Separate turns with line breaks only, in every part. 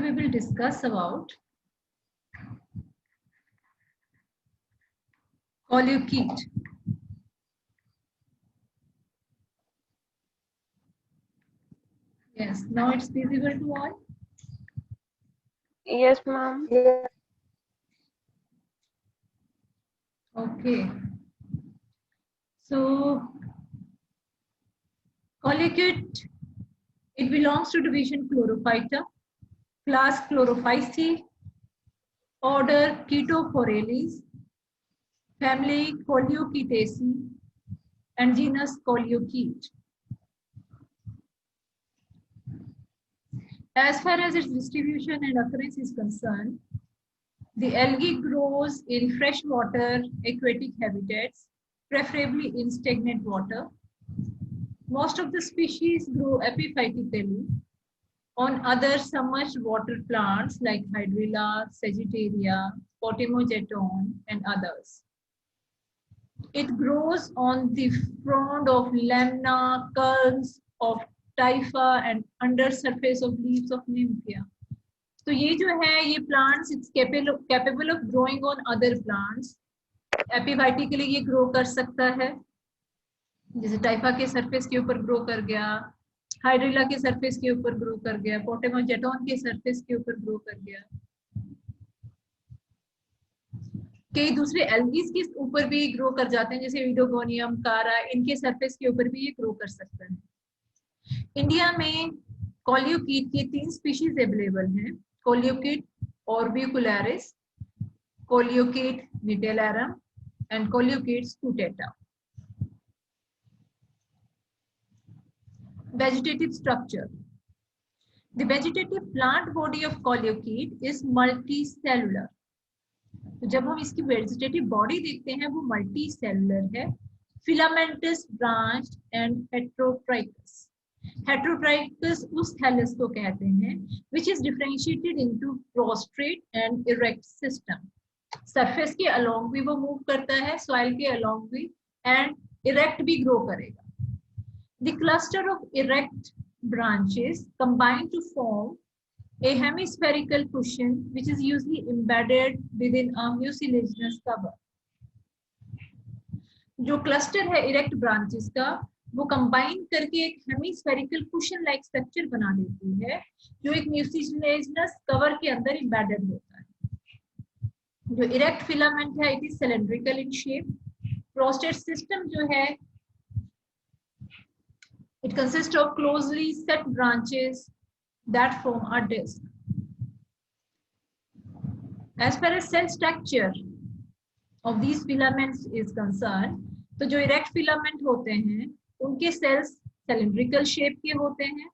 we will discuss about colloquet. Yes, now it's visible to all.
Yes, ma'am.
Okay. So colloquet, it belongs to division Chlorophyta, class Chlorophyceae, order Chaetophorales, family Colloquetaceae, and genus Colloquet. As far as its distribution and occurrence is concerned, the algae grows in freshwater aquatic habitats, preferably in stagnant water. Most of the species grow epiphytically on other submerged water plants like Hydrilla, Sagittaria, Potamogeton, and others. It grows on the frond of lamina, culms of typha, and under surface of leaves of nymphia. तो ये जो है ये plants it's capable of growing on other plants. एपीफाइटिकली ये grow कर सकता है, जैसे टाइफा के सरफेस के ऊपर ग्रो कर गया, हाइड्रिला के सरफेस के ऊपर ग्रो कर गया, पोटेमोजेटोन के सरफेस के ऊपर ग्रो कर गया, कई दूसरे एल्गीज के ऊपर भी ग्रो कर जाते हैं, जैसे विडोगोनियम, कारा, इनके सरफेस के ऊपर भी ये ग्रो कर सकता है। इंडिया में कोलियोकीट के 3 स्पीशीज अवेलेबल हैं, कोलियोकीट orbicularis, कोलियोकीट निटेलरम and कोलियोकीट स्कूटेटा। Vegetative structure. The vegetative plant body of colloquet is multicellular. तो जब हम इसकी वेजिटेटिव बॉडी देखते हैं वो मल्टी सेलुलर है, filamentous branch and heterotrichous. Heterotrichous उस थैलस को कहते हैं which is differentiated into prostate and erect system. Surface के अलोंग भी वो मूव करता है, सॉइल के अलोंग भी, एंड इरेक्ट भी ग्रो करेगा। The cluster of erect branches combine to form a hemispherical cushion which is usually embedded within a mucilaginous cover. जो क्लस्टर है इरेक्ट ब्रांचेस का वो कंबाइन करके एक हेमिस्फेरिकल कुशन लाइक स्ट्रक्चर बना देती है जो एक म्यूसिलेजिनस कवर के अंदर एम्बेडेड होता है। जो इरेक्ट फिलामेंट है it is cylindrical in shape. Prostate system जो है it consists of closely set branches that form a disc. As far as cell structure of these filaments is concerned, तो जो erect filament होते हैं उनके cells cylindrical shape के होते हैं,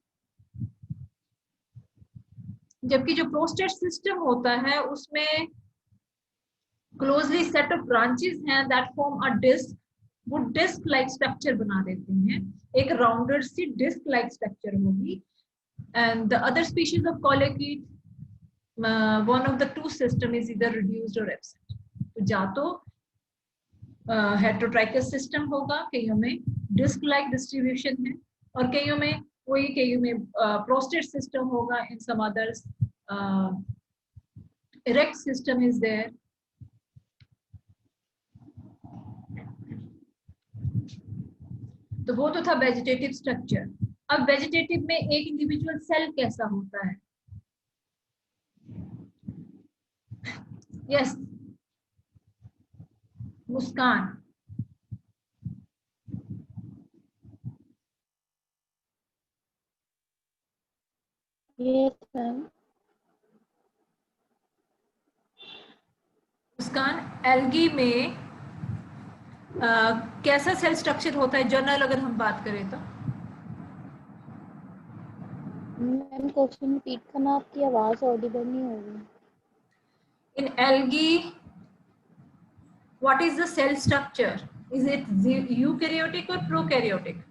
जबकि जो prostate system होता है उसमें closely set of branches हैं that form a disc, वो डिस्क लाइक स्ट्रक्चर बना देते हैं, एक राउंडेड सी डिस्क लाइक स्ट्रक्चर होगी। And the other species of Coleochaete, one of the two system is either reduced or absent. तो या तो हेट्रोट्राइकस सिस्टम होगा, कईयों में डिस्क लाइक डिस्ट्रीब्यूशन है, और कईयों में वही कईयों में प्रोस्टेट सिस्टम होगा, in some others erect system is there. तो वो तो था वेजिटेटिव स्ट्रक्चर। अब वेजिटेटिव में एक इंडिविजुअल सेल कैसा होता है? यस मुस्कान। मुस्कान, एल्गी में कैसा सेल स्ट्रक्चर होता है जनरल अगर हम बात करें तो?
मैम क्वेश्चन रिपीट करना, आपकी आवाज ऑडिबल नहीं हो रही।
In algae what is the cell structure? Is it eukaryotic or prokaryotic?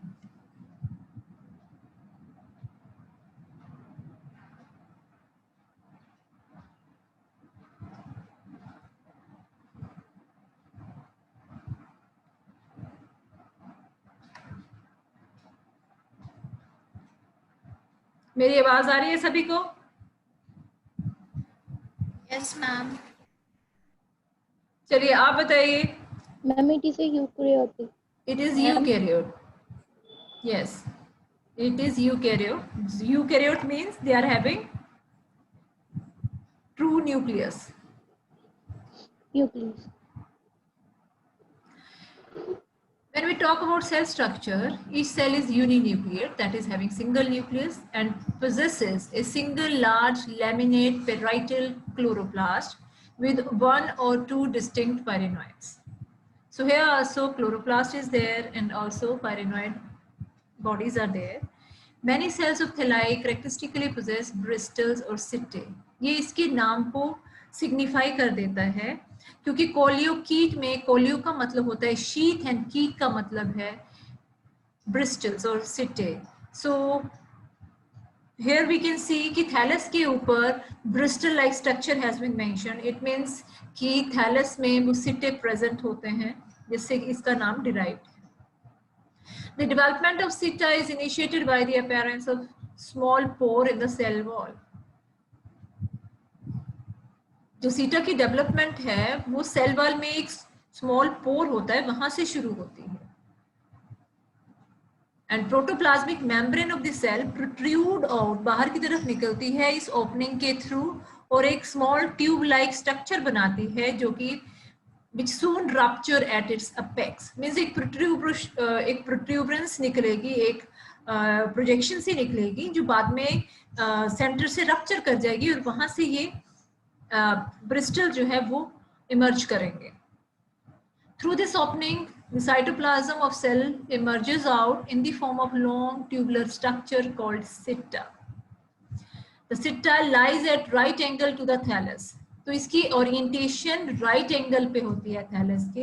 मेरी आवाज आ रही है सभी को?
Yes ma'am.
चलिए आप बताइए।
Ma'am it is eukaryotic.
It is eukaryote. Yes, it is eukaryote. Eukaryote means they are having true nucleus.
Nucleus.
When we talk about cell structure, each cell is uninucleate, that is having single nucleus, and possesses a single large laminate parietal chloroplast with one or two distinct pyrenoids. So here also chloroplast is there and also pyrenoid bodies are there. Many cells of thalli characteristically possess bristles or sittae. ये इसके नाम को signify कर देता है क्योंकि कोलियोकीट में कोलियो का मतलब होता है शीथ एंड कीट का मतलब है ब्रिस्टल्स और setae. So here we can see कि थैलस के ऊपर bristle like structure has been mention. It means कि थैलस में वो सिट्टे प्रेजेंट होते हैं जिससे इसका नाम डिराइव्ड है. The development of sitta is initiated by the appearance of small pore in the cell wall. जो सीटा की डेवलपमेंट है वो सेल वॉल में एक स्मॉल पोर होता है, वहां से शुरू होती है. And protoplasmic membrane of the cell protrude out, बाहर की तरफ निकलती है इस ओपनिंग के थ्रू और एक स्मॉल ट्यूब लाइक स्ट्रक्चर बनाती है जो कि which soon rupture at its apex. Means एक प्रोट्रूबरेंस निकलेगी, एक प्रोजेक्शन से निकलेगी जो बाद में सेंटर से रप्चर कर जाएगी और वहां से ये ब्रिस्टल जो है वो इमर्ज करेंगे. Through this opening, the cytoplasm of cell emerges out in the form of long tubular structure called sitta. The sitta lies at right angle to the thallus. तो इसकी ओरिएंटेशन राइट एंगल पे होती है thallus के.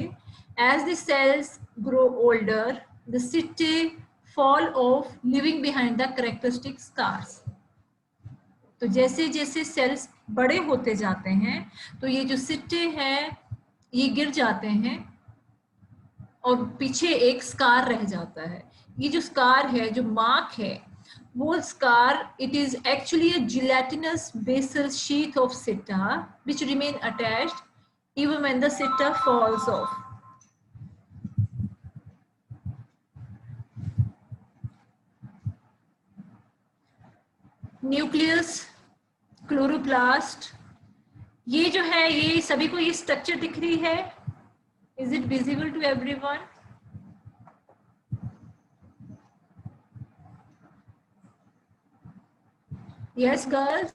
As the cells grow older the setae fall off living behind the characteristic scars. तो जैसे जैसे sales बड़े होते जाते हैं तो ये जो सिट्टे हैं ये गिर जाते हैं और पीछे एक स्कार रह जाता है. ये जो स्कार है, जो मार्क है, वो scar, it is actually a gelatinous basal sheath of sitta which remain attached even when the sitta falls off. Nucleus, chloroplast, ये जो है ये सभी को ये स्ट्रक्चर दिख रही है. Is it visible to everyone? Yes, girls.